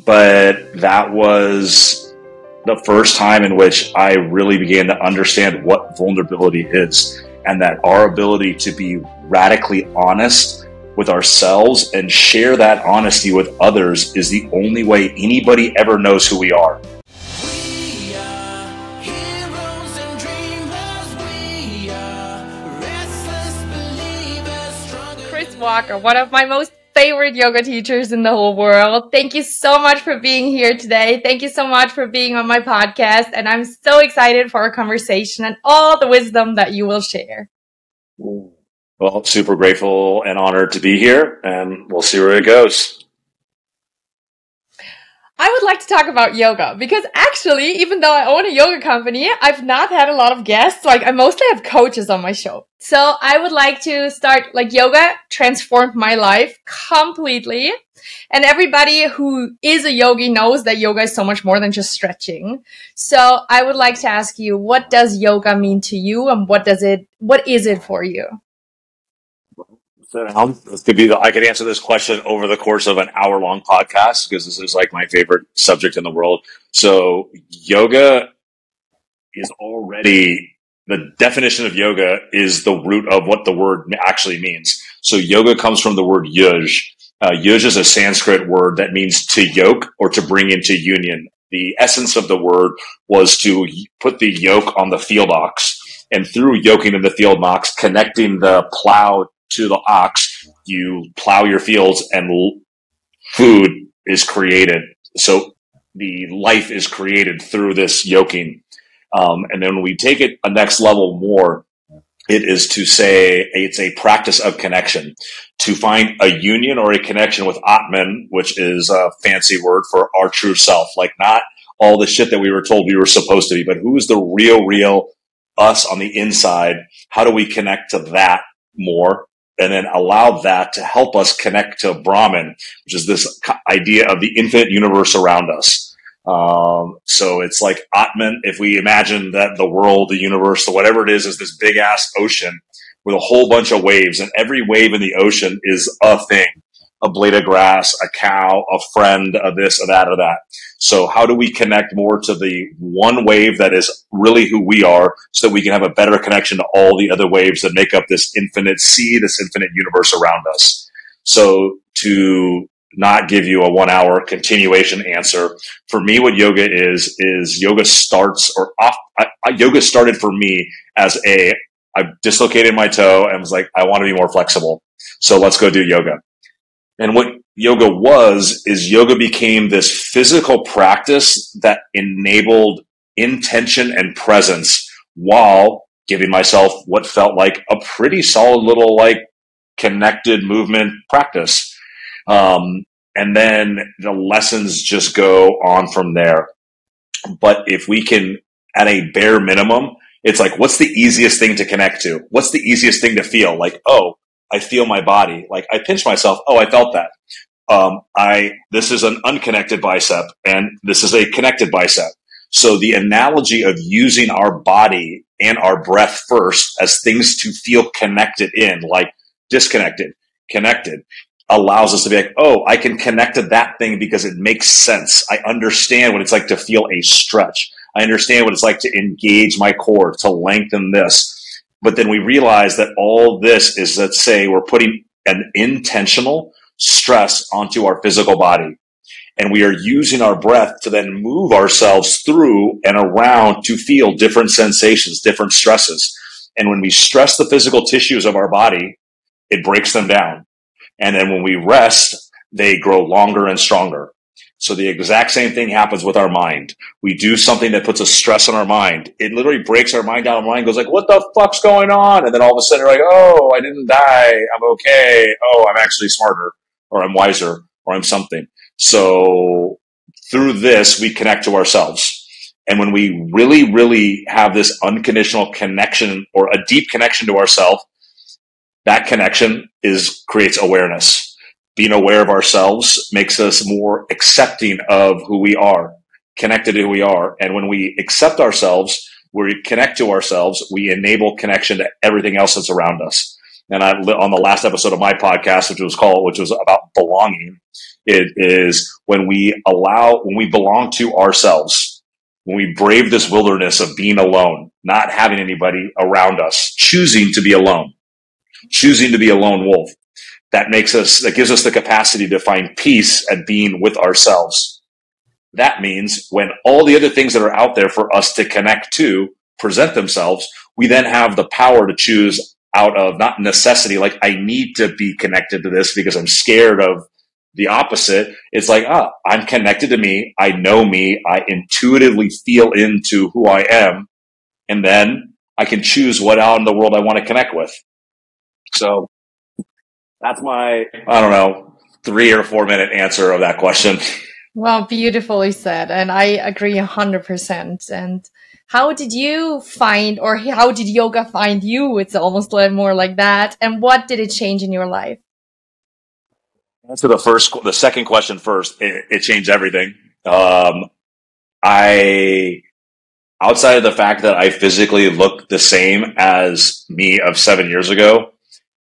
but that was the first time in which I really began to understand what vulnerability is, and that our ability to be radically honest with ourselves and share that honesty with others is the only way anybody ever knows who we are. Walker, one of my most favorite yoga teachers in the whole world. Thank you so much for being here today. Thank you so much for being on my podcast. And I'm so excited for our conversation and all the wisdom that you will share. Well, super grateful and honored to be here, and we'll see where it goes. I would like to talk about yoga because actually, even though I own a yoga company, I've not had a lot of guests. Like, I mostly have coaches on my show. So I would like to start, yoga transformed my life completely. And everybody who is a yogi knows that yoga is so much more than just stretching. So I would like to ask you, what does yoga mean to you, and what is it for you? I could answer this question over the course of an hour-long podcast because this is like my favorite subject in the world. So yoga is already, the definition of yoga is the root of what the word actually means. So yoga comes from the word yuj. Yuj is a Sanskrit word that means to yoke or to bring into union. The essence of the word was to put the yoke on the field ox, and through yoking in the field ox, connecting the plow to the ox, you plow your fields and food is created. So the life is created through this yoking. And then when we take it a next level more, it is to say it's a practice of connection, to find a union or a connection with Atman, which is a fancy word for our true self. Like, not all the shit that we were told we were supposed to be, but who is the real us on the inside? How do we connect to that more? And then allow that to help us connect to Brahman, which is this idea of the infinite universe around us. So it's like Atman, if we imagine that the world, the universe, whatever it is this big ass ocean with a whole bunch of waves, and every wave in the ocean is a thing, a blade of grass, a cow, a friend, a this, a that, or that. So how do we connect more to the one wave that is really who we are, so that we can have a better connection to all the other waves that make up this infinite sea, this infinite universe around us? So to not give you a 1 hour continuation answer, for me, what yoga is yoga yoga started for me as I dislocated my toe and was like, I want to be more flexible. So let's go do yoga. And what yoga is yoga became this physical practice that enabled intention and presence while giving myself what felt like a pretty solid little connected movement practice. And then the lessons just go on from there. But if we can, at a bare minimum, it's like, what's the easiest thing to connect to? What's the easiest thing to feel? Like, oh, I feel my body. Like, I pinch myself. Oh, I felt that. This is an unconnected bicep and this is a connected bicep. So the analogy of using our body and our breath first as things to feel connected in, like disconnected, connected, allows us to be like, oh, I can connect to that thing because it makes sense. I understand what it's like to feel a stretch. I understand what it's like to engage my core, to lengthen this. But then we realize that all this is, let's say, we're putting an intentional stress onto our physical body. And we are using our breath to then move ourselves through and around to feel different sensations, different stresses. And when we stress the physical tissues of our body, it breaks them down. And then when we rest, they grow longer and stronger. So the exact same thing happens with our mind. We do something that puts a stress on our mind. It literally breaks our mind down. Our mind goes like, what the fuck's going on? And then all of a sudden we're like, oh, I didn't die. I'm okay. Oh, I'm actually smarter, or I'm wiser, or I'm something. So through this, we connect to ourselves. And when we really, really have this unconditional connection or a deep connection to ourselves, that connection creates awareness. Being aware of ourselves makes us more accepting of who we are, connected to who we are. And when we accept ourselves, we connect to ourselves, we enable connection to everything else that's around us. And on the last episode of my podcast, which was about belonging, it is when we belong to ourselves, when we brave this wilderness of being alone, not having anybody around us, choosing to be alone, choosing to be a lone wolf. That gives us the capacity to find peace at being with ourselves. That means when all the other things that are out there for us to connect to present themselves, we then have the power to choose out of not necessity, like I need to be connected to this because I'm scared of the opposite. It's like, I'm connected to me. I know me. I intuitively feel into who I am. And then I can choose what out in the world I want to connect with. So that's my, I don't know, 3 or 4 minute answer of that question. Well, beautifully said. And I agree 100%. And how did you find, or how did yoga find you? It's almost more like that. And what did it change in your life? Answer the second question first. It changed everything. Outside of the fact that I physically look the same as me of 7 years ago,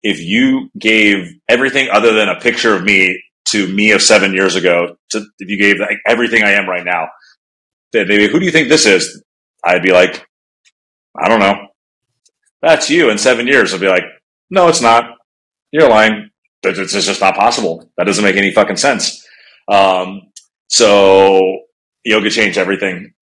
if you gave everything other than a picture of me to me of 7 years ago, if you gave everything I am right now, then maybe, who do you think this is? I'd be like, I don't know. That's you in 7 years. I'd be like, no, it's not. You're lying. It's just not possible. That doesn't make any fucking sense. So yoga changed everything.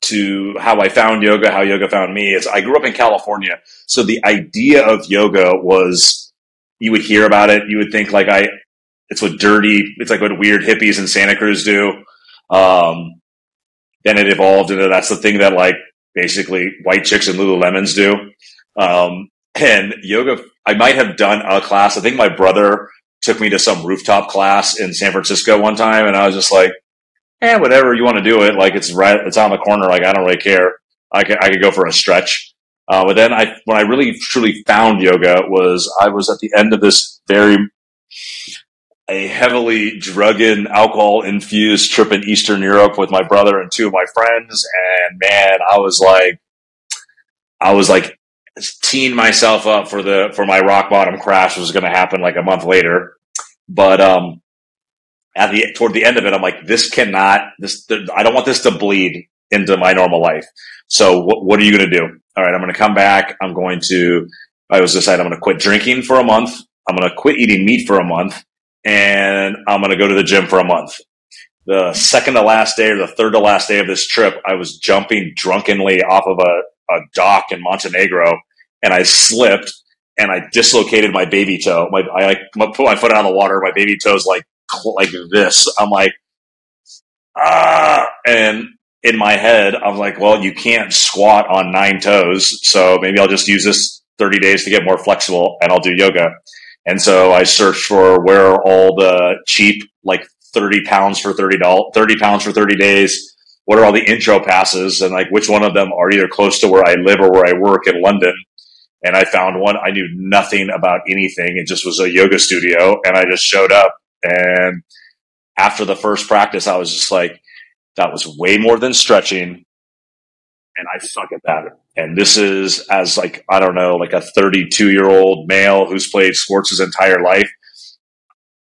To how I found yoga, how yoga found me is I grew up in California. So the idea of yoga was, you would hear about it. You would think it's like what weird hippies in Santa Cruz do. Then it evolved into that's the thing that like basically white chicks and Lululemons do. And yoga, I might have done a class. I think my brother took me to some rooftop class in San Francisco one time. And I was just like, whatever you want to do it. Like it's on the corner. Like, I don't really care. I could go for a stretch. But then when I really truly found yoga I was at the end of this a heavily drug-in, alcohol-infused trip in Eastern Europe with my brother and 2 of my friends. And man, I was like teeing myself up for my rock bottom crash was going to happen like a month later. But, toward the end of it, I'm like, I don't want this to bleed into my normal life. So what are you going to do? All right, I'm going to come back. I was decided I'm going to quit drinking for a month. I'm going to quit eating meat for a month, and I'm going to go to the gym for a month. The second to last day or the third to last day of this trip, I was jumping drunkenly off of a dock in Montenegro, and I slipped and I dislocated my baby toe. I put my foot out of the water. My baby toe's like this. I'm like, and in my head, I'm like, well, you can't squat on 9 toes. So maybe I'll just use this 30 days to get more flexible and I'll do yoga. And so I searched for where are all the cheap, like 30 pounds for $30, 30 pounds for 30 days. What are all the intro passes? And like, which one of them are either close to where I live or where I work in London? And I found one. I knew nothing about anything. It just was a yoga studio. And I just showed up. And after the first practice, I was just like, that was way more than stretching. And I suck at that. And this is as like, I don't know, like a 32-year-old male who's played sports his entire life.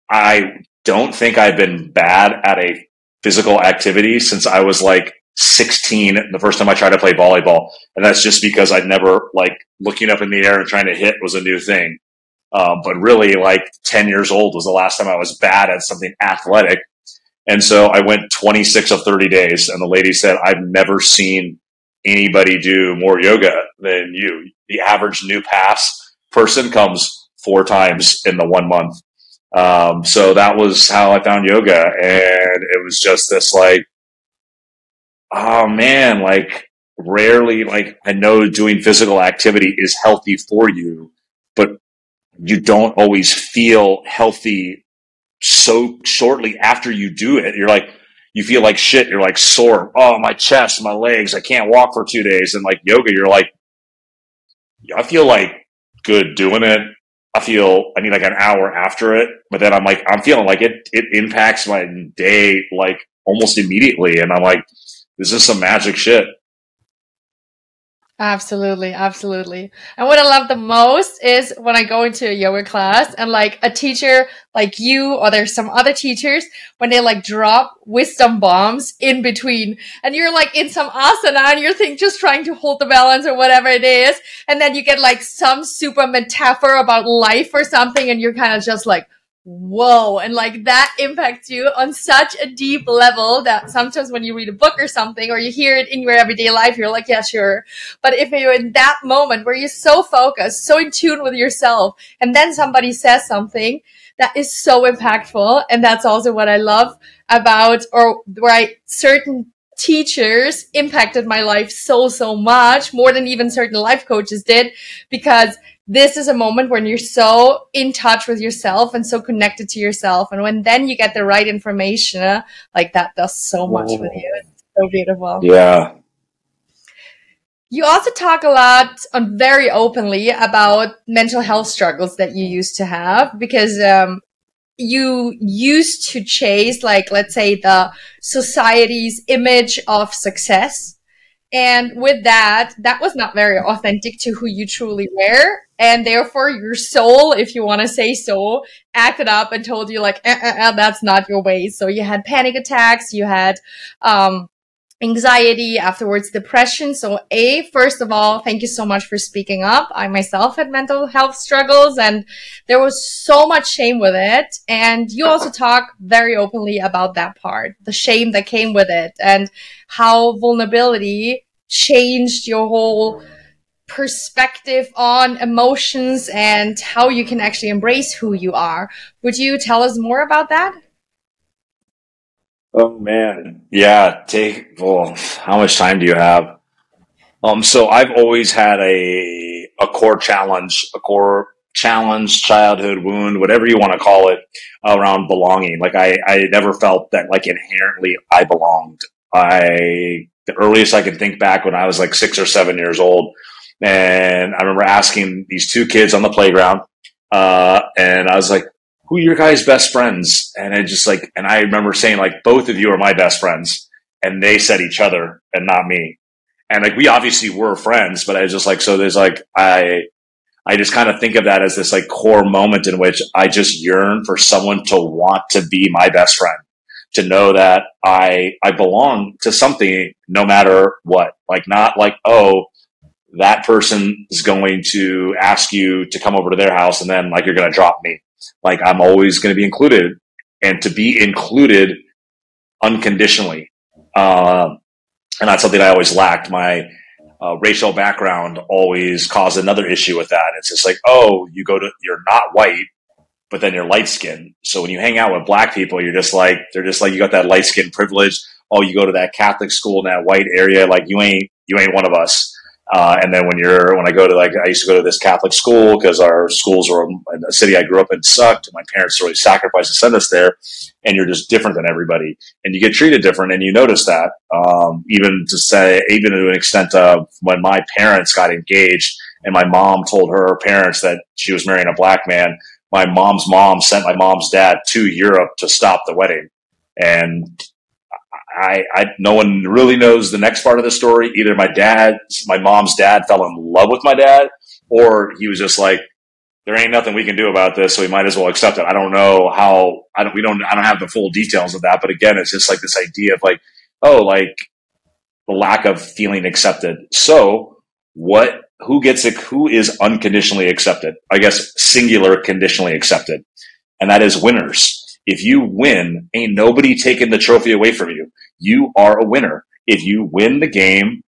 I don't think I've been bad at a physical activity since I was like 16, the first time I tried to play volleyball. And that's just because I'd never like looking up in the air and trying to hit was a new thing. But really like 10 years old was the last time I was bad at something athletic. And so I went 26 of 30 days and the lady said, I've never seen anybody do more yoga than you. The average new pass person comes 4 times in the 1 month. So that was how I found yoga. And it was just this like, oh man, like rarely, like I know doing physical activity is healthy for you, but you don't always feel healthy so shortly after you do it. You're like, you feel like shit. You're like sore. Oh, my chest, my legs. I can't walk for 2 days. And like yoga, you're like, I feel like good doing it. I need like an hour after it, but then I'm feeling like it impacts my day like almost immediately. And I'm like, this is some magic shit. Absolutely, absolutely. And what I love the most is when I go into a yoga class and like a teacher like you or there's some other teachers when they like drop wisdom bombs in between and you're like in some asana and you're just trying to hold the balance or whatever it is. And then you get like some super metaphor about life or something and you're kind of just like, whoa. And like that impacts you on such a deep level that sometimes when you read a book or something or you hear it in your everyday life, you're like, yeah, sure. But if you're in that moment where you're so focused, so in tune with yourself, and then somebody says something that is so impactful, and that's also what I love about, or where certain teachers impacted my life so much, more than even certain life coaches did, because this is a moment when you're so in touch with yourself and so connected to yourself. And when then you get the right information, like that does so much with you. It's so beautiful. Yeah. You also talk a lot very openly about mental health struggles that you used to have because you used to chase, like, let's say, the society's image of success. And with that, that was not very authentic to who you truly were. And therefore, your soul, if you want to say so, acted up and told you, like, that's not your way. So you had panic attacks, you had anxiety, afterwards depression. So first of all, thank you so much for speaking up. I myself had mental health struggles and there was so much shame with it. And you also talk very openly about that part, the shame that came with it and how vulnerability changed your whole perspective on emotions and how you can actually embrace who you are. Would you tell us more about that? Oh man. Yeah. How much time do you have? So I've always had a core challenge, childhood wound, whatever you want to call it, around belonging. Like I never felt that like inherently I belonged. The earliest I can think back when I was like 6 or 7 years old, and I remember asking these two kids on the playground, and I was like, who are your guys' best friends? And and I remember saying like, both of you are my best friends. And they said each other and not me. And like, we obviously were friends, but I was just like, so there's like, I just kind of think of that as this like core moment in which I just yearn for someone to want to be my best friend, to know that I belong to something no matter what. Like, not like, oh, that person is going to ask you to come over to their house and then like you're going to drop me. Like, I'm always going to be included, and to be included unconditionally. And that's something I always lacked. My racial background always caused another issue with that. It's just like, oh, you're not white, but then you're light skinned. So when you hang out with black people, they're just like, you got that light skin privilege. Oh, you go to that Catholic school in that white area. Like you ain't one of us. And then when I go to I used to go to this Catholic school because our schools were in a city I grew up in sucked. My parents really sacrificed to send us there, and you're just different than everybody, and you get treated different, and you notice that. Even to an extent of when my parents got engaged, and my mom told her parents that she was marrying a black man. My mom's mom sent my mom's dad to Europe to stop the wedding, and no one really knows the next part of the story. Either my mom's dad fell in love with my dad, or he was just like, there ain't nothing we can do about this, so we might as well accept it. I don't know how, I don't have the full details of that, but again, it's just like this idea of like, oh, like the lack of feeling accepted. So who is unconditionally accepted? I guess singular conditionally accepted. And that is winners. If you win, ain't nobody taking the trophy away from you. You are a winner. If you win the game,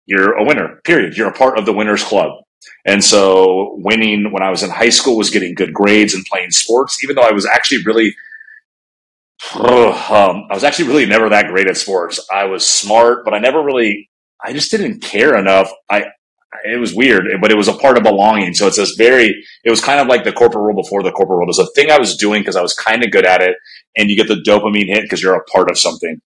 you're a winner, period. You're a part of the winner's club. And so winning when I was in high school was getting good grades and playing sports, even though I was actually really never that great at sports. I was smart, but I just didn't care enough. It was weird, but it was a part of belonging. So it was kind of like the corporate world before the corporate world. It was a thing I was doing because I was kind of good at it, and you get the dopamine hit because you're a part of something.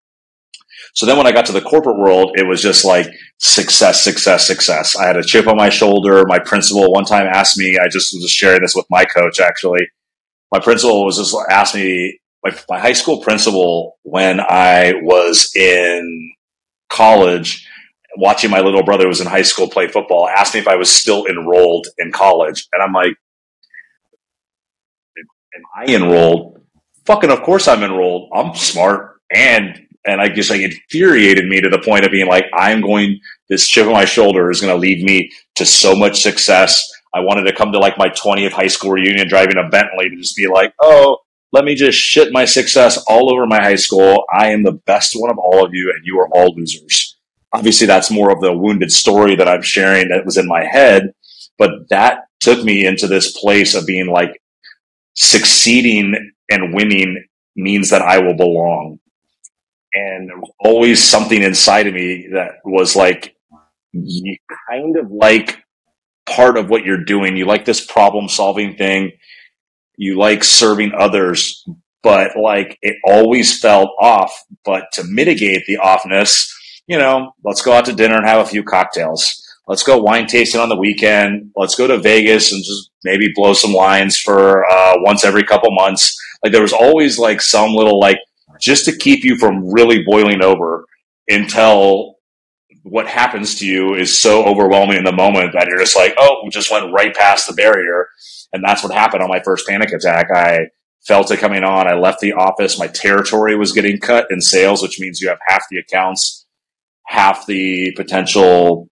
So then when I got to the corporate world, it was just like success, success, success. I had a chip on my shoulder. My principal one time asked me, I just was just sharing this with my coach actually. My principal was just asked me, like my high school principal when I was in college, watching my little brother who was in high school play football, asked me if I was still enrolled in college. And I'm like, am I enrolled? Fucking of course I'm enrolled. I'm smart. And I guess like infuriated me to the point of being like, this chip on my shoulder is going to lead me to so much success. I wanted to come to like my 20th high school reunion driving a Bentley to just be like, oh, let me just shit my success all over my high school. I am the best one of all of you, and you are all losers. Obviously, that's more of the wounded story that I'm sharing that was in my head, but that took me into this place of being like, succeeding and winning means that I will belong. And there was always something inside of me that was like, you kind of like part of what you're doing. You like this problem solving thing. You like serving others, but like it always felt off. But to mitigate the offness, let's go out to dinner and have a few cocktails. Let's go wine tasting on the weekend. Let's go to Vegas and just maybe blow some lines for once every couple months. Like there was always like some little like, just to keep you from really boiling over until what happens to you is so overwhelming in the moment that you're just like, oh, we just went right past the barrier. And that's what happened on my first panic attack. I felt it coming on. I left the office. My territory was getting cut in sales, which means you have half the accounts, half the potential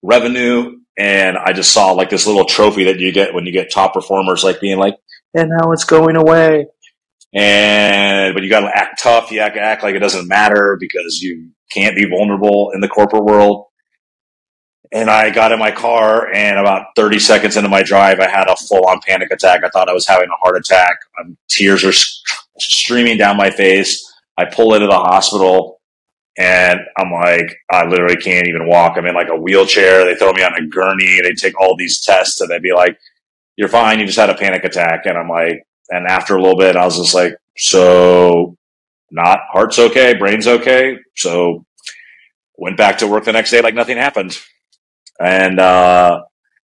revenue. And I just saw like this little trophy that you get when you get top performers, like being like, and now it's going away. But you got to act tough. You act like it doesn't matter because you can't be vulnerable in the corporate world. And I got in my car, and about 30 seconds into my drive, I had a full-on panic attack. I thought I was having a heart attack. Tears are streaming down my face. I pull into the hospital, and I'm like, I literally can't even walk. I'm in like a wheelchair. They throw me on a gurney. They take all these tests, and they'd be like, you're fine. You just had a panic attack. And I'm like, and after a little bit, I was just like, so not heart's okay, brain's okay. So went back to work the next day like nothing happened. And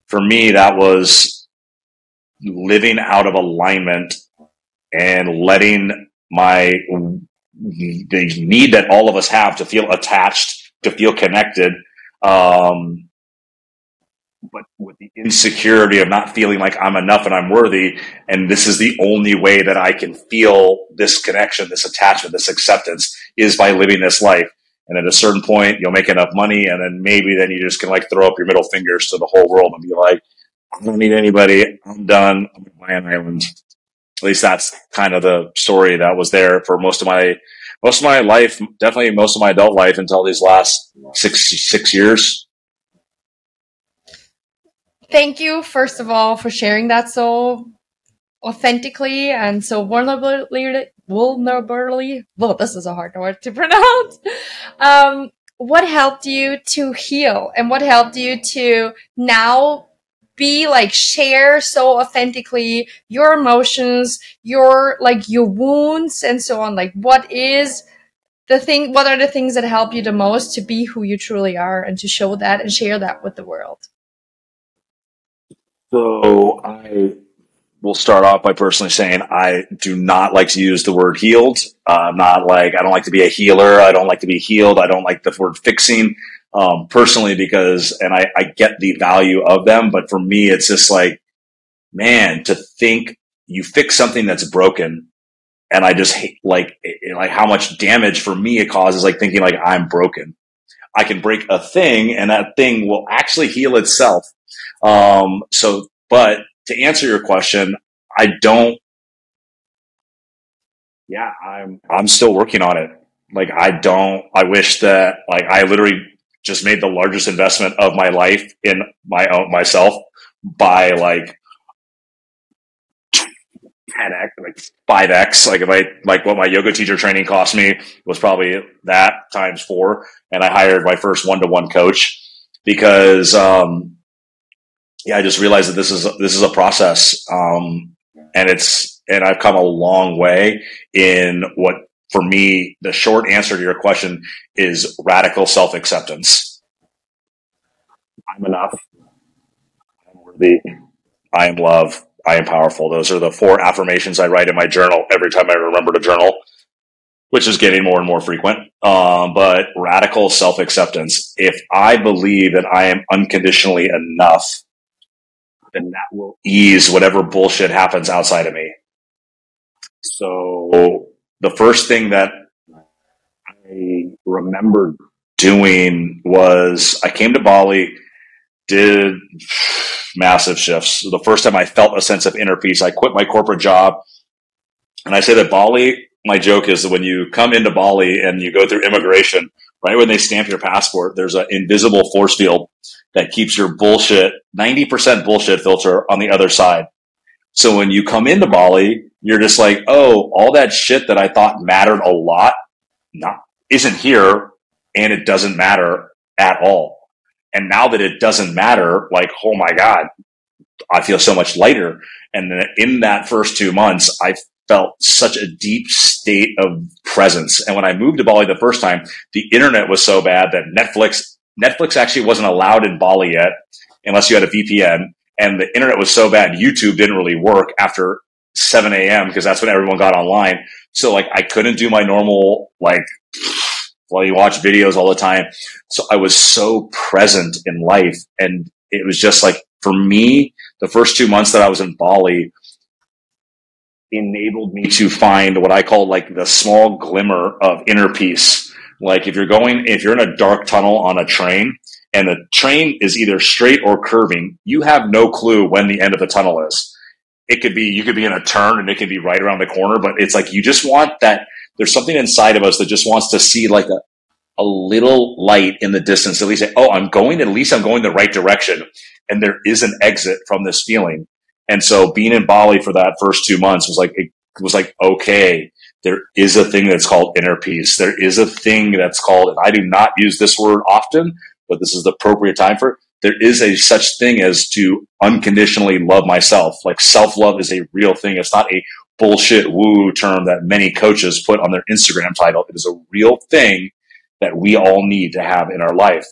for me, that was living out of alignment and letting the need that all of us have to feel attached, to feel connected, but with the insecurity of not feeling like I'm enough and I'm worthy. And this is the only way that I can feel this connection, this attachment, this acceptance is by living this life. And at a certain point, you'll make enough money, and then then you just can like throw up your middle fingers to the whole world and be like, I don't need anybody. I'm done. I'm going to buy an island. At least that's kind of the story that was there for most of my life, definitely most of my adult life until these last six years. Thank you, first of all, for sharing that so authentically and so vulnerably. Well, this is a hard word to pronounce. What helped you to heal, and what helped you to now be like share so authentically your emotions, your wounds and so on? Like, what are the things that help you the most to be who you truly are and to show that and share that with the world? So I will start off by personally saying I do not like to use the word healed. I don't like to be a healer. I don't like to be healed. I don't like the word fixing, personally, because I get the value of them. But for me, it's just like, man, to think you fix something that's broken. And I just hate like how much damage for me it causes, like thinking like I'm broken. I can break a thing and that thing will actually heal itself. But to answer your question, I'm still working on it. I wish that I literally just made the largest investment of my life in myself by 10x, 5x. What my yoga teacher training cost me was probably that times 4. And I hired my first one-to-one coach because, I just realized that this is a process. And I've come a long way in what, for me, the short answer to your question is radical self-acceptance. I'm enough. I'm worthy. I am love. I am powerful. Those are the 4 affirmations I write in my journal every time I remember to journal. which is getting more and more frequent. But radical self-acceptance. If I believe that I am unconditionally enough, then that will ease whatever bullshit happens outside of me. So the first thing that I remember doing was I came to Bali, did massive shifts. The first time I felt a sense of inner peace, I quit my corporate job. And I say that Bali, my joke is that when you come into Bali and you go through immigration, right when they stamp your passport, there's an invisible force field that keeps your bullshit, 90% bullshit filter on the other side. So when you come into Bali, you're just like, oh, all that shit that I thought mattered a lot isn't here, and it doesn't matter at all. And now that it doesn't matter, like, oh my God, I feel so much lighter. And then in that first 2 months, I felt such a deep state of presence. And when I moved to Bali the first time, the internet was so bad that Netflix actually wasn't allowed in Bali yet, unless you had a VPN. And the internet was so bad, YouTube didn't really work after 7 a.m. because that's when everyone got online. So like I couldn't do my normal, like, well, you watch videos all the time. So I was so present in life. And it was just like, for me, the first 2 months that I was in Bali enabled me to find what I call like the small glimmer of inner peace. Like if you're in a dark tunnel on a train and the train is either straight or curving, you have no clue when the end of the tunnel is. You could be in a turn and it could be right around the corner, but it's like you just want that. There's something inside of us that just wants to see like a little light in the distance. At least say, oh, I'm going the right direction. And there is an exit from this feeling. And so being in Bali for that first 2 months was like, okay, there is a thing that's called inner peace. There is a thing that's called, and I do not use this word often, but this is the appropriate time for it. There is a such thing as to unconditionally love myself. Like self-love is a real thing. It's not a bullshit woo term that many coaches put on their Instagram title. It is a real thing that we all need to have in our life.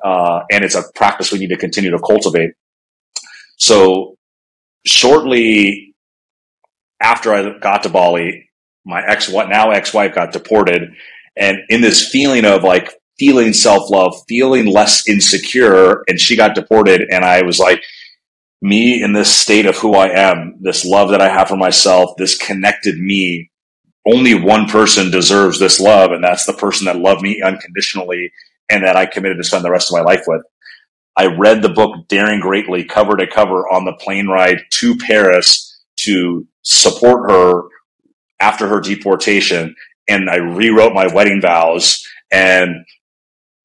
And it's a practice we need to continue to cultivate. So shortly after I got to Bali, my ex-wife got deported. And in this feeling of like feeling self-love, feeling less insecure, and she got deported. And I was like, me in this state of who I am, this love that I have for myself, this connected me, only one person deserves this love. And that's the person that loved me unconditionally and that I committed to spend the rest of my life with. I read the book Daring Greatly cover to cover on the plane ride to Paris to support her after her deportation. And I rewrote my wedding vows. And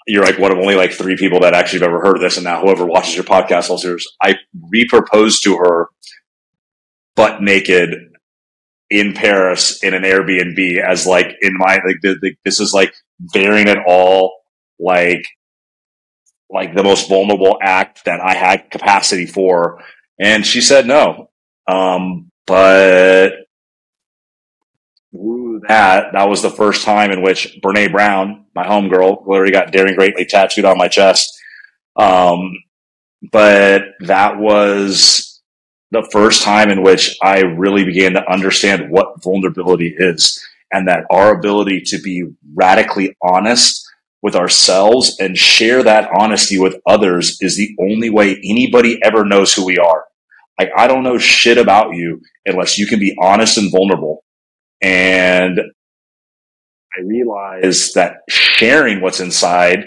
you're like one of only like 3 people that actually have ever heard of this. And now whoever watches your podcast all series, I re-proposed to her butt naked in Paris in an Airbnb as like in my, like this is like bearing it all, like the most vulnerable act that I had capacity for. And she said no. But that was the first time in which Brene Brown, my homegirl, literally got Daring Greatly tattooed on my chest. But that was the first time in which I really began to understand what vulnerability is, and that our ability to be radically honest with ourselves and share that honesty with others is the only way anybody ever knows who we are. Like, I don't know shit about you unless you can be honest and vulnerable. And I realized that sharing what's inside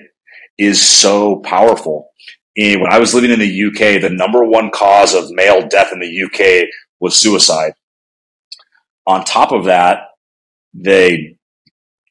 is so powerful. And when I was living in the UK, the number one cause of male death in the UK was suicide. On top of that,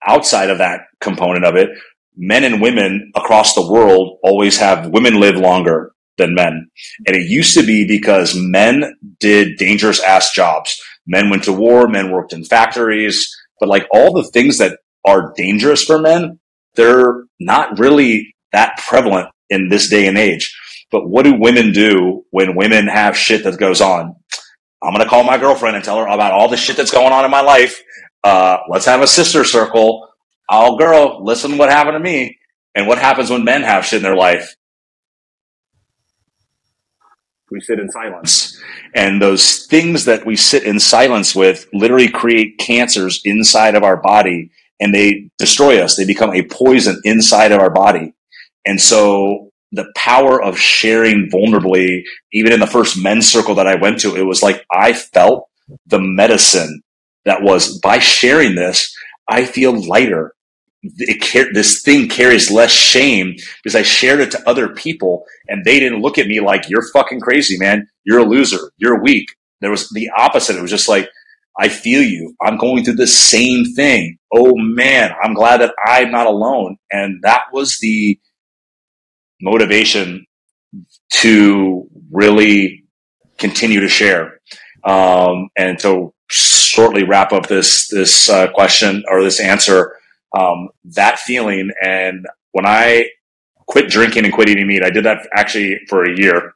outside of that component of it, men and women across the world always have women live longer than men. And it used to be because men did dangerous ass jobs. Men went to war, men worked in factories, but like all the things that are dangerous for men, they're not really that prevalent in this day and age. But what do women do when women have shit that goes on? I'm going to call my girlfriend and tell her about all the shit that's going on in my life. Let's have a sister circle. Oh, girl, listen to what happened to me. And what happens when men have shit in their life? We sit in silence. And those things that we sit in silence with literally create cancers inside of our body and they destroy us. They become a poison inside of our body. And so the power of sharing vulnerably, even in the first men's circle that I went to, it was like I felt the medicine that was, by sharing this, I feel lighter. This thing carries less shame because I shared it to other people and they didn't look at me like, you're fucking crazy, man. You're a loser. You're weak. There was the opposite. It was just like, I feel you. I'm going through the same thing. Oh man, I'm glad that I'm not alone. And that was the motivation to really continue to share. And to shortly wrap up this question or this answer, that feeling. And when I quit drinking and quit eating meat, I did that actually for a year.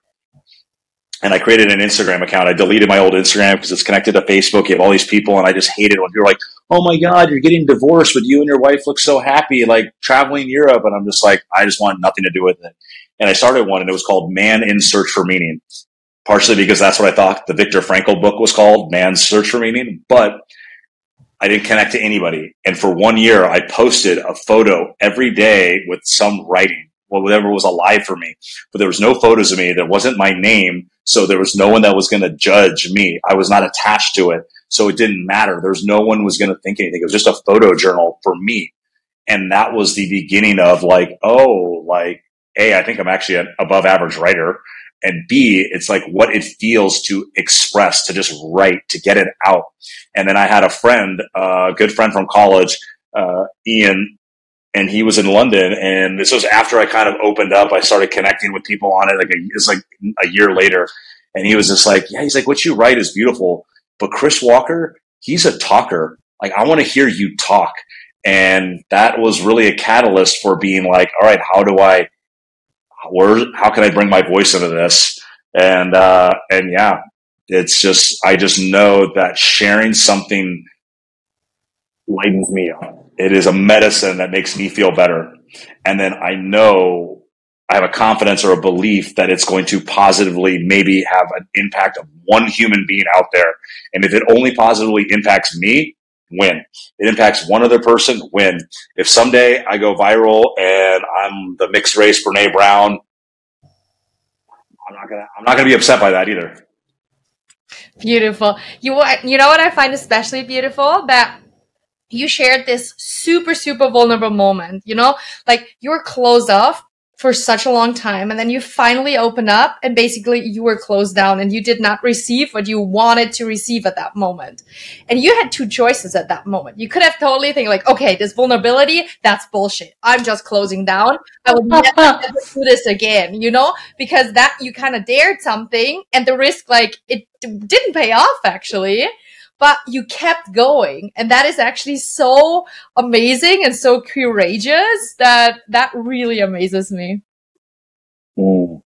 And I created an Instagram account. I deleted my old Instagram because it's connected to Facebook. You have all these people, and I just hated when people are like, oh my God, you're getting divorced, but you and your wife look so happy, like traveling Europe. And I'm just like, I just want nothing to do with it. And I started one, and it was called Man in Search for Meaning, partially because that's what I thought the Viktor Frankl book was called, Man's Search for Meaning. But I didn't connect to anybody. And for 1 year, I posted a photo every day with some writing, whatever was alive for me. But there was no photos of me. There wasn't my name. So there was no one that was going to judge me. I was not attached to it. So it didn't matter. There was no one was going to think anything. It was just a photo journal for me. And that was the beginning of like, oh, like, A, I think I'm actually an above average writer. And B, it's like what it feels to express, to just write, to get it out. And then I had a friend, a good friend from college, Ian, and he was in London. And this was after I kind of opened up. I started connecting with people on it. It's like a year later. And he was just like, yeah, he's like, what you write is beautiful. But Chris Walker, he's a talker. Like, I want to hear you talk. And that was really a catalyst for being like, all right, how can I bring my voice into this? And yeah, it's just, I just know that sharing something lightens me up. It is a medicine that makes me feel better. And then I know I have a confidence or a belief that it's going to positively maybe have an impact of one human being out there. And if it only positively impacts me, win. It impacts one other person, win. If someday I go viral and I'm the mixed race Brene Brown, I'm not gonna be upset by that either. Beautiful. You know what I find especially beautiful? That you shared this super, super vulnerable moment, you know, like you were closed off for such a long time. And then you finally opened up and basically you were closed down and you did not receive what you wanted to receive at that moment. And you had two choices at that moment. You could have totally think like, okay, this vulnerability, that's bullshit. I'm just closing down. I will never do this again, you know, because that you kind of dared something and the risk, like it didn't pay off actually. But you kept going. And that is actually so amazing and so courageous that really amazes me. Mm.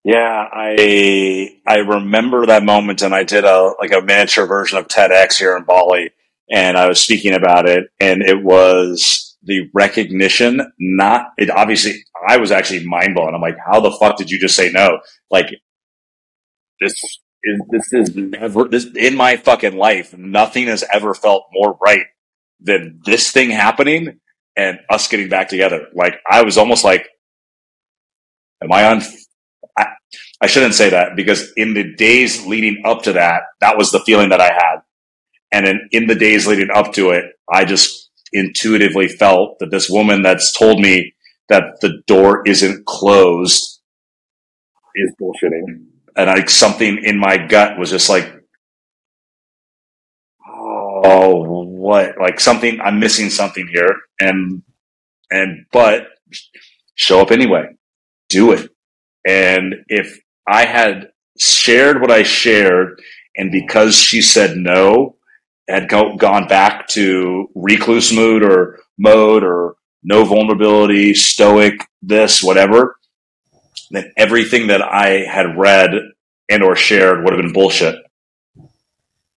Yeah, I remember that moment, and I did a miniature version of TEDx here in Bali, and I was speaking about it, and it was the recognition, obviously I was actually mind blown. I'm like, how the fuck did you just say no? Like, this is never, this in my fucking life, nothing has ever felt more right than this thing happening and us getting back together. Like, I was almost like, am I on? I shouldn't say that, because in the days leading up to that, that was the feeling that I had. And then in the days leading up to it, I just intuitively felt that this woman that's told me that the door isn't closed is bullshitting. And something in my gut was just like, oh, what? Like something, I'm missing something here. But show up anyway. Do it. And if I had shared what I shared, and because she said no, had gone back to recluse mood or mode or no vulnerability, stoic, this, whatever, then everything that I had read and or shared would have been bullshit.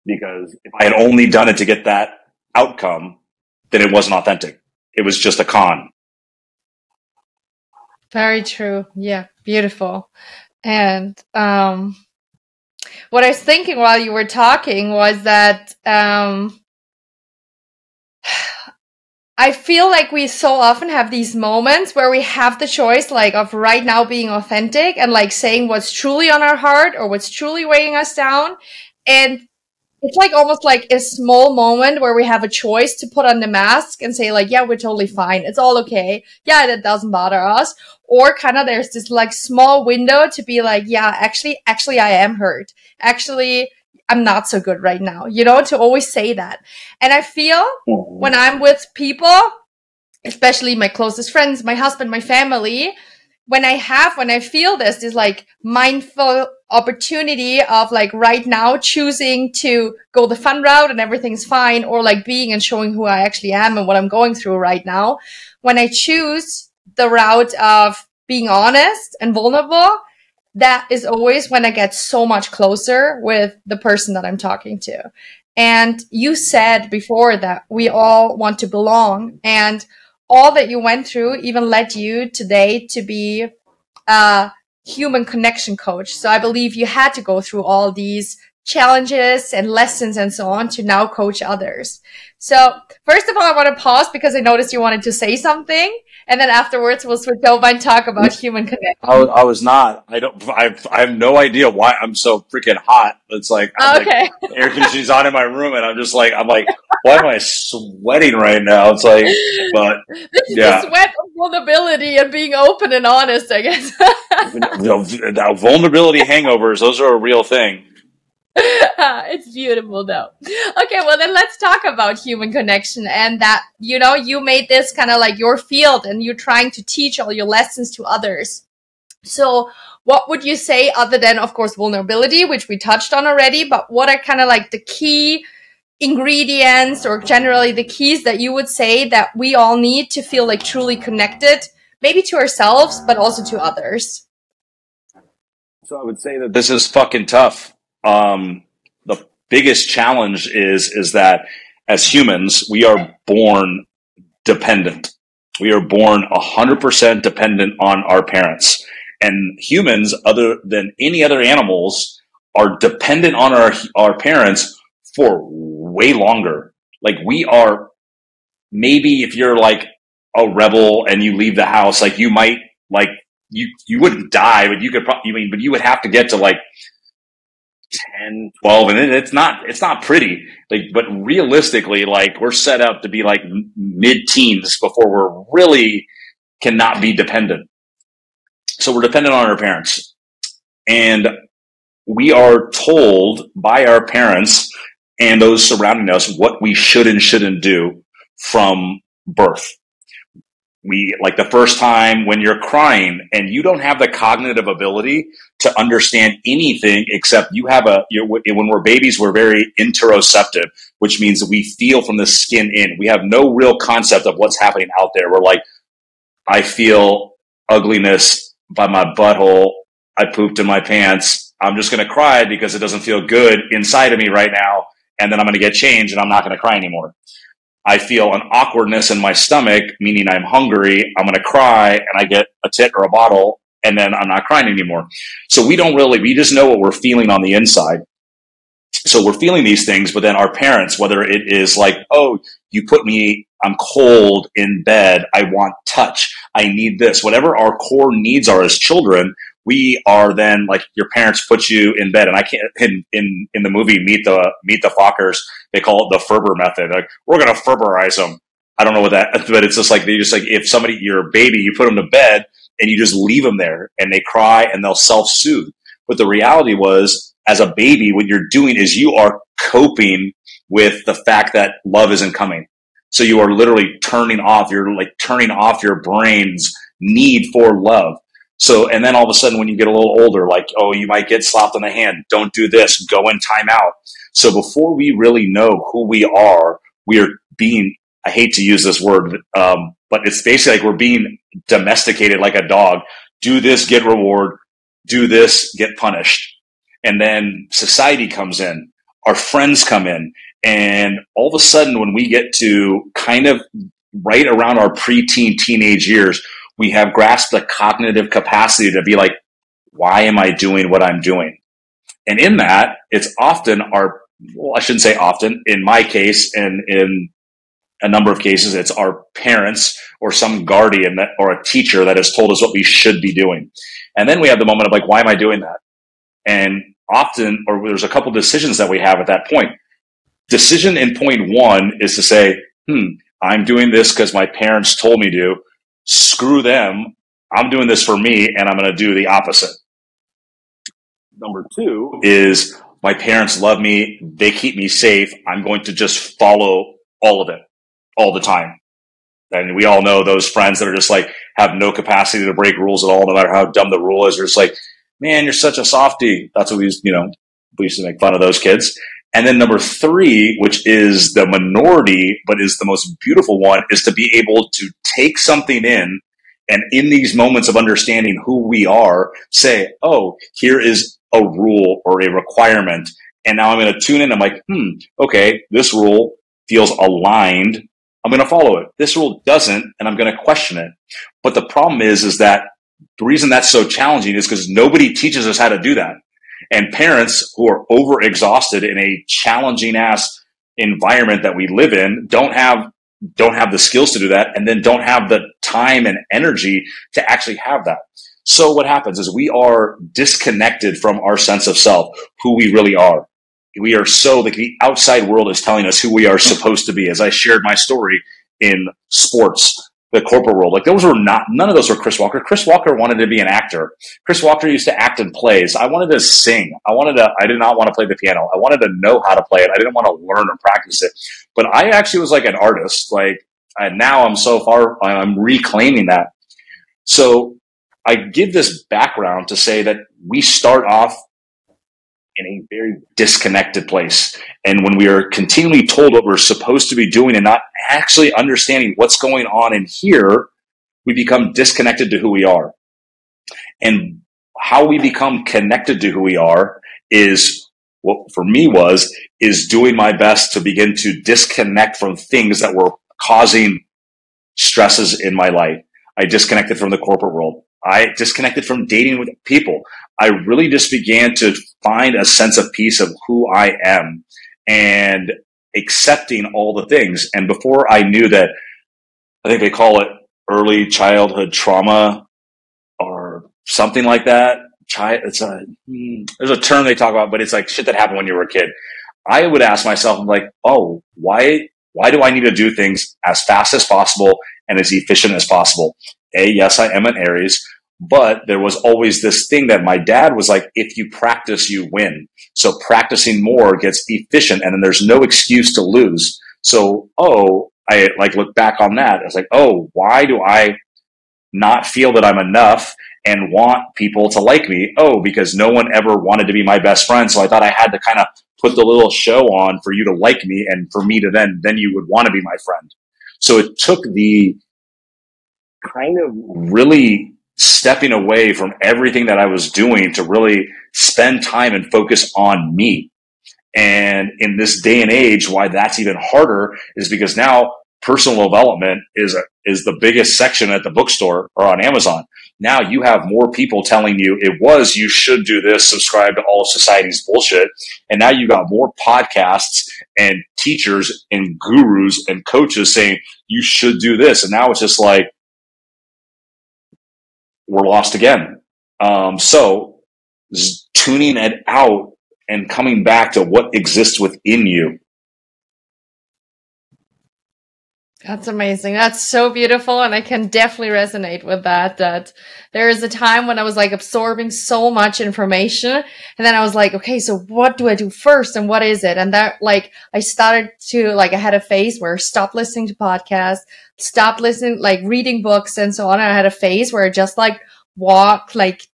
Because if I had only done it to get that outcome, then it wasn't authentic. It was just a con. Very true. Yeah. Beautiful. And, what I was thinking while you were talking was that I feel like we so often have these moments where we have the choice, like, of right now being authentic and like saying what's truly on our heart or what's truly weighing us down. And it's like almost like a small moment where we have a choice to put on the mask and say like, yeah, we're totally fine. It's all okay. Yeah, that doesn't bother us. Or kind of there's this like small window to be like, yeah, actually I am hurt. Actually, I'm not so good right now, to always say that. And I feel when I'm with people, especially my closest friends, my husband, my family, when I feel this like mindful opportunity of like right now choosing to go the fun route and everything's fine, or like being and showing who I actually am and what I'm going through right now, when I choose the route of being honest and vulnerable, that is always when I get so much closer with the person that I'm talking to. And you said before that we all want to belong, and all that you went through even led you today to be a human connection coach. So I believe you had to go through all these challenges and lessons and so on to now coach others. So first of all, I want to pause because I noticed you wanted to say something. And then afterwards, we'll switch over and talk about human connection. I was not. I have no idea why I'm so freaking hot. It's like, Okay. like air conditioning's on in my room, and I'm like, why am I sweating right now? It's like, but This is yeah, the sweat of vulnerability and being open and honest, I guess. the vulnerability hangovers, those are a real thing. It's beautiful though. Okay, well then let's talk about human connection, and that, you made this kind of like your field and you're trying to teach all your lessons to others. So what would you say, other than of course vulnerability, which we touched on already, but what are kind of like the key ingredients or generally the keys that you would say that we all need to feel like truly connected, maybe to ourselves, but also to others? So I would say that this is fucking tough. The biggest challenge is that as humans, we are born dependent. We are born 100% dependent on our parents. And humans, other than any other animals, are dependent on our parents for way longer. Like we are, maybe if you're like a rebel and you leave the house, like you might, like you wouldn't die, but you could probably, but you would have to get to like 10, 12, and it's not pretty. Like, but realistically, like we're set up to be like mid-teens before we're really cannot be dependent. So we're dependent on our parents, and we are told by our parents and those surrounding us what we should and shouldn't do from birth. We, like the first time when you're crying and you don't have the cognitive ability to understand anything except when we're babies, we're very interoceptive, which means that we feel from the skin in. We have no real concept of what's happening out there. We're like, I feel ugliness by my butthole. I pooped in my pants. I'm just going to cry because it doesn't feel good inside of me right now. And then I'm going to get changed and I'm not going to cry anymore. I feel an awkwardness in my stomach, meaning I'm hungry. I'm going to cry and I get a tit or a bottle and then I'm not crying anymore. So we just know what we're feeling on the inside. So we're feeling these things, but then our parents, whether it is like, oh, I'm cold in bed. I want touch. I need this. Whatever our core needs are as children, we are then like your parents put you in bed. And I can't, in the movie, Meet the Fockers, they call it the Ferber method. Like, we're going to Ferberize them. I don't know what that, but it's just like, if you're a baby, you put them to bed and you just leave them there and they cry and they'll self-soothe. But the reality was, as a baby, what you're doing is you are coping with the fact that love isn't coming. So you are literally turning off your brain's need for love. So, and then all of a sudden when you get a little older, like, oh, you might get slapped on the hand. Don't do this. Go in timeout. So before we really know who we are being, I hate to use this word, but it's basically like we're being domesticated like a dog. Do this, get reward. Do this, get punished. And then society comes in, our friends come in, and all of a sudden when we get to kind of right around our preteen, teenage years, we have grasped the cognitive capacity to be like, why am I doing what I'm doing? And in that, it's often I shouldn't say often, in my case, and in a number of cases, it's our parents or some guardian or a teacher that has told us what we should be doing. And then we have the moment of like, why am I doing that? And often, or there's a couple decisions that we have at that point. Decision in point one is to say, I'm doing this because my parents told me to. Screw them. I'm doing this for me, and I'm going to do the opposite. Number two is my parents love me. They keep me safe. I'm going to just follow all of it all the time. And we all know those friends that are just like have no capacity to break rules at all, no matter how dumb the rule is. They're just like, man, you're such a softie. That's what we used to make fun of those kids. And then number three, which is the minority, but is the most beautiful one, is to be able to take something in and in these moments of understanding who we are, say, oh, here is a rule or a requirement. And now I'm going to tune in. I'm like, okay, this rule feels aligned. I'm going to follow it. This rule doesn't, and I'm going to question it. But the problem is that the reason that's so challenging is because nobody teaches us how to do that. And parents who are overexhausted in a challenging ass environment that we live in don't have the skills to do that, and then don't have the time and energy to actually have that. So what happens is we are disconnected from our sense of self, who we really are. We are so like the outside world is telling us who we are supposed to be. As I shared my story in sports, the corporate world, like none of those were Chris Walker. Chris Walker wanted to be an actor. Chris Walker used to act in plays. I wanted to sing. I did not want to play the piano. I wanted to know how to play it. I didn't want to learn or practice it. But I actually was like an artist. And now I'm reclaiming that. So I give this background to say that we start off in a very disconnected place. And when we are continually told what we're supposed to be doing and not actually understanding what's going on in here, we become disconnected to who we are. And how we become connected to who we are is what for me is doing my best to begin to disconnect from things that were causing stresses in my life. I disconnected from the corporate world. I disconnected from dating with people. I really just began to find a sense of peace of who I am and accepting all the things. And before I knew that, I think they call it early childhood trauma or something like that. There's a term they talk about, but it's like shit that happened when you were a kid. I would ask myself, I'm like, oh, why do I need to do things as fast as possible and as efficient as possible? Yes, I am an Aries, but there was always this thing that my dad was like, if you practice, you win. So practicing more gets efficient, and then there's no excuse to lose. So, I look back on that. I was like, why do I not feel that I'm enough and want people to like me? Because no one ever wanted to be my best friend. So I thought I had to kind of put the little show on for you to like me and for me to then you would want to be my friend. So it took the kind of really stepping away from everything that I was doing to really spend time and focus on me. And in this day and age, why that's even harder is because now personal development is the biggest section at the bookstore or on Amazon. Now you have more people telling you you should do this, subscribe to all of society's bullshit. And now you got more podcasts and teachers and gurus and coaches saying you should do this. And now it's just like, we're lost again. So tuning it out and coming back to what exists within you. That's amazing. That's so beautiful. And I can definitely resonate with that there is a time when I was like absorbing so much information. And then I was like, okay, so what do I do first? And what is it? And that I started to I had a phase where I stopped listening to podcasts, stopped listening, reading books and so on. And I had a phase where I just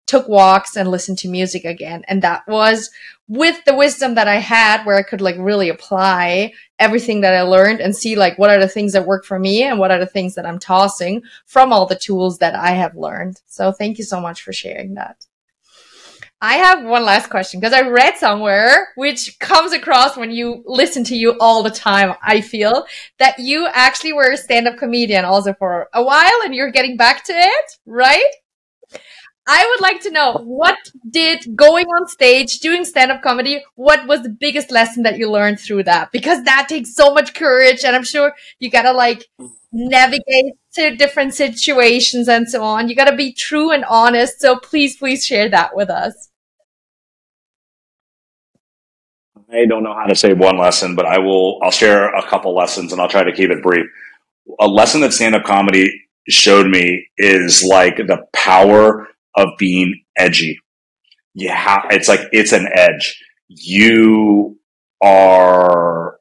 took walks and listened to music again. And that was with the wisdom that I had where I could really apply everything that I learned and see what are the things that work for me and what are the things that I'm tossing from all the tools that I have learned. So thank you so much for sharing that. I have one last question because I read somewhere, which comes across when you listen to you all the time, I feel, that you actually were a stand-up comedian also for a while and you're getting back to it, right? I would like to know, what did going on stage, doing stand-up comedy, what was the biggest lesson that you learned through that? Because that takes so much courage, and I'm sure you gotta like navigate to different situations and so on. You gotta be true and honest. So please share that with us. I don't know how to say one lesson, but I'll share a couple lessons and I'll try to keep it brief. A lesson that stand-up comedy showed me is like the power of being edgy. It's an edge. You are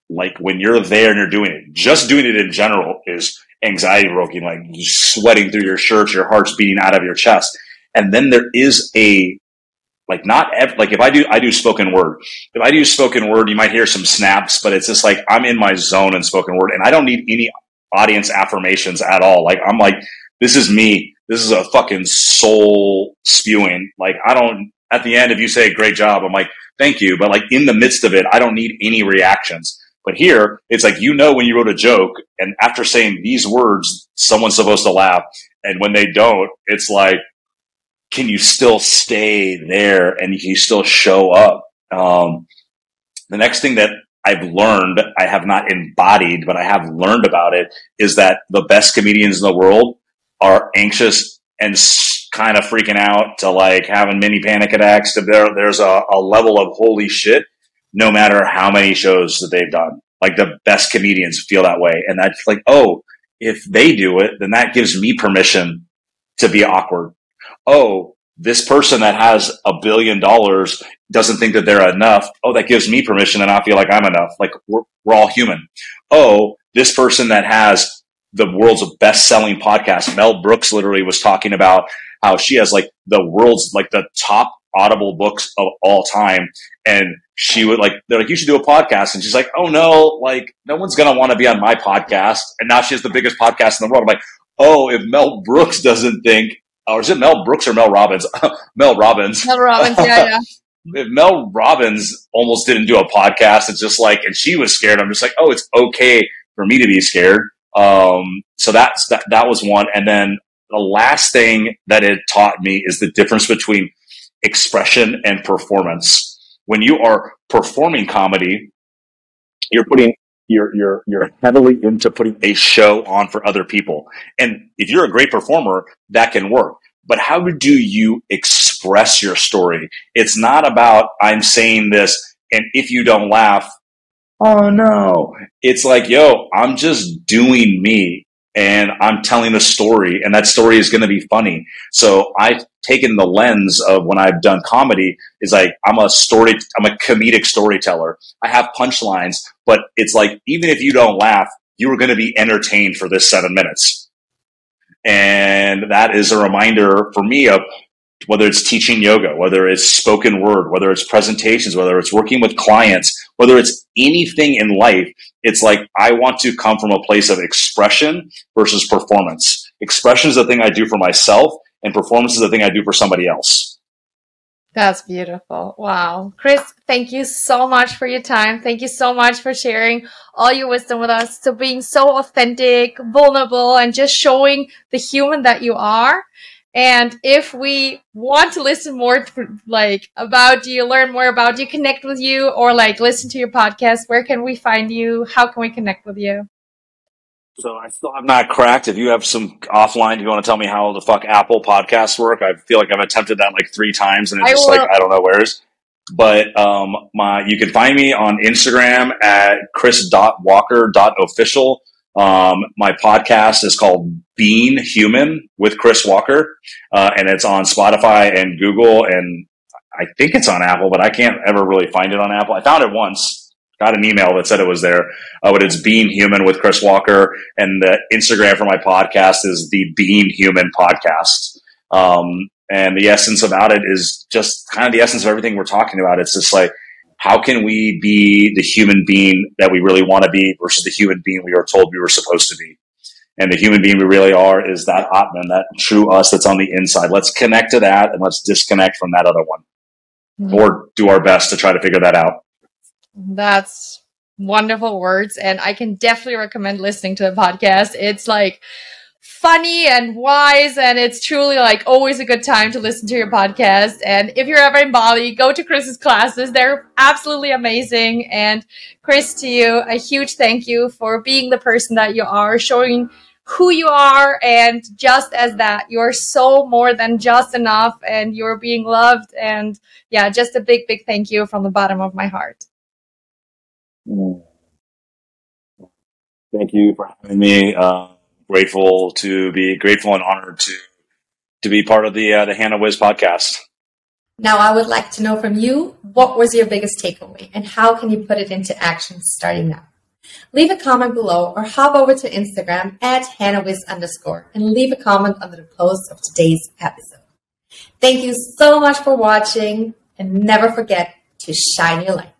like, when you're there and you're doing it, just doing it in general is anxiety provoking, like sweating through your shirt, your heart's beating out of your chest. And then there is like if I do spoken word. If I do spoken word, you might hear some snaps, but it's just like I'm in my zone in spoken word and I don't need any audience affirmations at all. Like I'm like, this is me. This is a fucking soul spewing. Like at the end, if you say great job, I'm like, thank you. But like in the midst of it, I don't need any reactions. But here, it's like, when you wrote a joke and after saying these words, someone's supposed to laugh. And when they don't, it's like, can you still stay there and can you still show up? The next thing that I've learned, I have not embodied, but I have learned about it, is that the best comedians in the world are anxious and kind of freaking out to like having mini panic attacks. There's a level of holy shit, no matter how many shows that they've done. Like the best comedians feel that way. And that's like, oh, if they do it, then that gives me permission to be awkward. Oh, this person that has $1 billion doesn't think that they're enough. Oh, that gives me permission to not feel like I'm enough. Like we're all human. Oh, this person that has the world's best-selling podcast. Mel Brooks literally was talking about how she has like the world's like the top Audible books of all time. And she would they're like, you should do a podcast. And she's like, oh no, like no one's going to want to be on my podcast. And now she has the biggest podcast in the world. I'm like, oh, if Mel Brooks doesn't think, or is it Mel Brooks or Mel Robbins? Mel Robbins. Mel Robbins, yeah. If Mel Robbins almost didn't do a podcast, it's just like, and she was scared. I'm just like, oh, it's okay for me to be scared. So that was one. And then the last thing that it taught me is the difference between expression and performance. When you are performing comedy, you're heavily into putting a show on for other people. And if you're a great performer, that can work. But how do you express your story? It's not about, I'm saying this, and if you don't laugh, oh no. It's like, yo, I'm just doing me and I'm telling a story, and that story is going to be funny. So I've taken the lens of when I've done comedy is like, I'm a comedic storyteller. I have punchlines, but it's like, even if you don't laugh, you are going to be entertained for this 7 minutes. And that is a reminder for me of whether it's teaching yoga, whether it's spoken word, whether it's presentations, whether it's working with clients, whether it's anything in life, it's like I want to come from a place of expression versus performance. Expression is the thing I do for myself, and performance is the thing I do for somebody else. That's beautiful. Wow. Chris, thank you so much for your time. Thank you so much for sharing all your wisdom with us, to being so authentic, vulnerable, and just showing the human that you are. And if we want to listen more about you, learn more about you, connect with you, or listen to your podcast, where can we find you? How can we connect with you? So I still have not cracked. If you have some offline, you want to tell me how the fuck Apple podcasts work? I feel like I've attempted that 3 times and it's I don't know where's. But you can find me on Instagram at chris.walker.official. My podcast is called Being Human with Chris Walker, and it's on Spotify and Google, and I think it's on Apple, but I can't ever really find it on Apple. I found it once, got an email that said it was there, but it's Being Human with Chris Walker, and the Instagram for my podcast is the Being Human podcast. And the essence about it is just kind of the essence of everything we're talking about. It's just like, how can we be the human being that we really want to be versus the human being we are told we were supposed to be? And the human being we really are is that Atman, that true us that's on the inside. Let's connect to that and let's disconnect from that other one, or do our best to try to figure that out. That's wonderful words. And I can definitely recommend listening to the podcast. It's funny and wise, and it's truly like always a good time to listen to your podcast. And if you're ever in Bali, go to Chris's classes. They're absolutely amazing. And Chris, to you, a huge thank you for being the person that you are, showing who you are, and just as that, you're so more than just enough, and you're being loved. And yeah, just a big, big thank you from the bottom of my heart. Thank you for having me. Grateful and honored to be part of the Hannah Wiz podcast. Now, I would like to know from you, what was your biggest takeaway and how can you put it into action starting now? Leave a comment below or hop over to Instagram at HannahWiz_ and leave a comment under the post of today's episode. Thank you so much for watching, and never forget to shine your light.